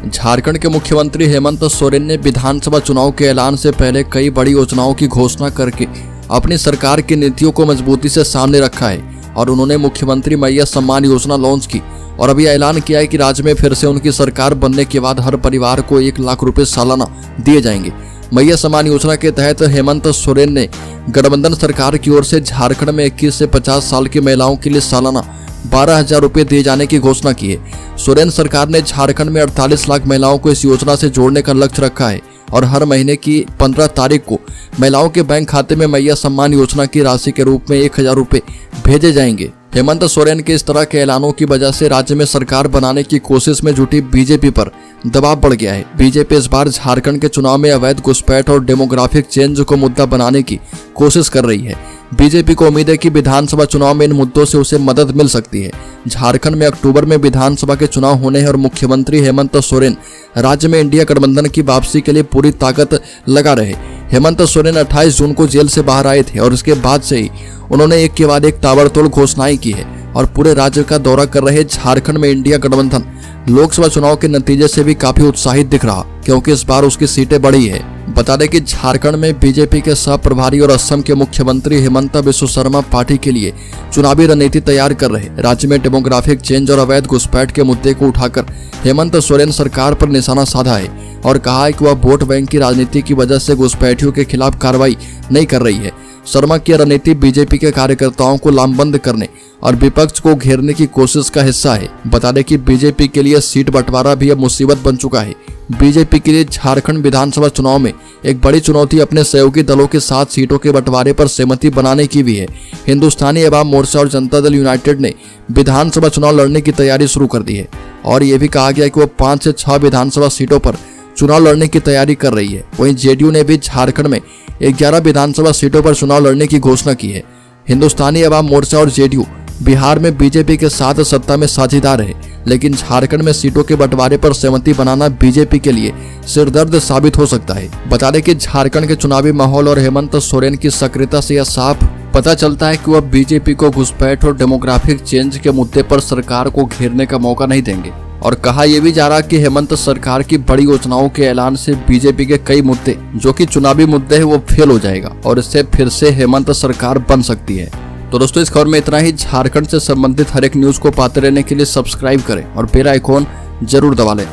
झारखंड के मुख्यमंत्री हेमंत सोरेन ने विधानसभा चुनाव के ऐलान से पहले कई बड़ी योजनाओं की घोषणा करके अपनी सरकार की नीतियों को मजबूती से सामने रखा है और उन्होंने मुख्यमंत्री मैया सम्मान योजना लॉन्च की और अभी ऐलान किया है कि राज्य में फिर से उनकी सरकार बनने के बाद हर परिवार को 1 लाख रुपए सालाना दिए जाएंगे। मैया सम्मान योजना के तहत हेमंत सोरेन ने गठबंधन सरकार की ओर से झारखंड में 21 से 50 साल की महिलाओं के लिए सालाना 12,000 रुपए दिए जाने की घोषणा की है। सोरेन सरकार ने झारखंड में 48 लाख महिलाओं को इस योजना से जोड़ने का लक्ष्य रखा है और हर महीने की 15 तारीख को महिलाओं के बैंक खाते में मैया सम्मान योजना की राशि के रूप में 1,000 रुपए भेजे जाएंगे। हेमंत सोरेन के इस तरह के ऐलानों की वजह से राज्य में सरकार बनाने की कोशिश में जुटी बीजेपी पर दबाव बढ़ गया है। बीजेपी इस बार झारखंड के चुनाव में अवैध घुसपैठ और डेमोग्राफिक चेंज को मुद्दा बनाने की कोशिश कर रही है। बीजेपी को उम्मीद है कि विधानसभा चुनाव में इन मुद्दों से उसे मदद मिल सकती है। झारखंड में अक्टूबर में विधानसभा के चुनाव होने हैं और मुख्यमंत्री हेमंत सोरेन राज्य में इंडिया गठबंधन की वापसी के लिए पूरी ताकत लगा रहे। हेमंत सोरेन 28 जून को जेल से बाहर आए थे और इसके बाद से ही उन्होंने एक के बाद एक ताबड़तोड़ घोषणाएं की है और पूरे राज्य का दौरा कर रहे झारखंड में इंडिया गठबंधन लोकसभा चुनाव के नतीजे से भी काफी उत्साहित दिख रहा क्योंकि इस बार उसकी सीटें बढ़ी है। बता दें कि झारखंड में बीजेपी के सह प्रभारी और असम के मुख्यमंत्री हिमंत बिस्वा शर्मा पार्टी के लिए चुनावी रणनीति तैयार कर रहे। राज्य में डेमोग्राफिक चेंज और अवैध घुसपैठ के मुद्दे को उठाकर हेमंत सोरेन सरकार पर निशाना साधा है और कहा है कि वह वोट बैंक की राजनीति की वजह से घुसपैठियों के खिलाफ कार्रवाई नहीं कर रही है। शर्मा की रणनीति बीजेपी के कार्यकर्ताओं को लामबंद करने और विपक्ष को घेरने की कोशिश का हिस्सा है। बता दें कि बीजेपी के लिए सीट बंटवारा भी अब मुसीबत बन चुका है। बीजेपी के लिए झारखंड विधानसभा चुनाव में एक बड़ी चुनौती अपने सहयोगी दलों के साथ सीटों के बंटवारे पर सहमति बनाने की भी है। हिंदुस्तानी अवाम मोर्चा और जनता दल यूनाइटेड ने विधानसभा चुनाव लड़ने की तैयारी शुरू कर दी है और ये भी कहा गया कि वो 5 से 6 विधानसभा सीटों पर चुनाव लड़ने की तैयारी कर रही है। वहीं जेडीयू ने भी झारखंड में 11 विधानसभा सीटों पर चुनाव लड़ने की घोषणा की है। हिंदुस्तानी अवाम मोर्चा और जेडीयू बिहार में बीजेपी के साथ सत्ता में साझेदार है, लेकिन झारखंड में सीटों के बंटवारे पर सहमति बनाना बीजेपी के लिए सिरदर्द साबित हो सकता है। बता दें कि झारखंड के चुनावी माहौल और हेमंत सोरेन की सक्रियता से यह साफ पता चलता है कि वह बीजेपी को घुसपैठ और डेमोग्राफिक चेंज के मुद्दे पर सरकार को घेरने का मौका नहीं देंगे और कहा यह भी जा रहा कि हेमंत सरकार की बड़ी योजनाओं के ऐलान से बीजेपी के कई मुद्दे जो कि चुनावी मुद्दे हैं वो फेल हो जाएगा और इससे फिर से हेमंत सरकार बन सकती है। तो दोस्तों इस खबर में इतना ही। झारखंड से संबंधित हर एक न्यूज को पाते रहने के लिए सब्सक्राइब करें और बेल आइकॉन जरूर दबा लें।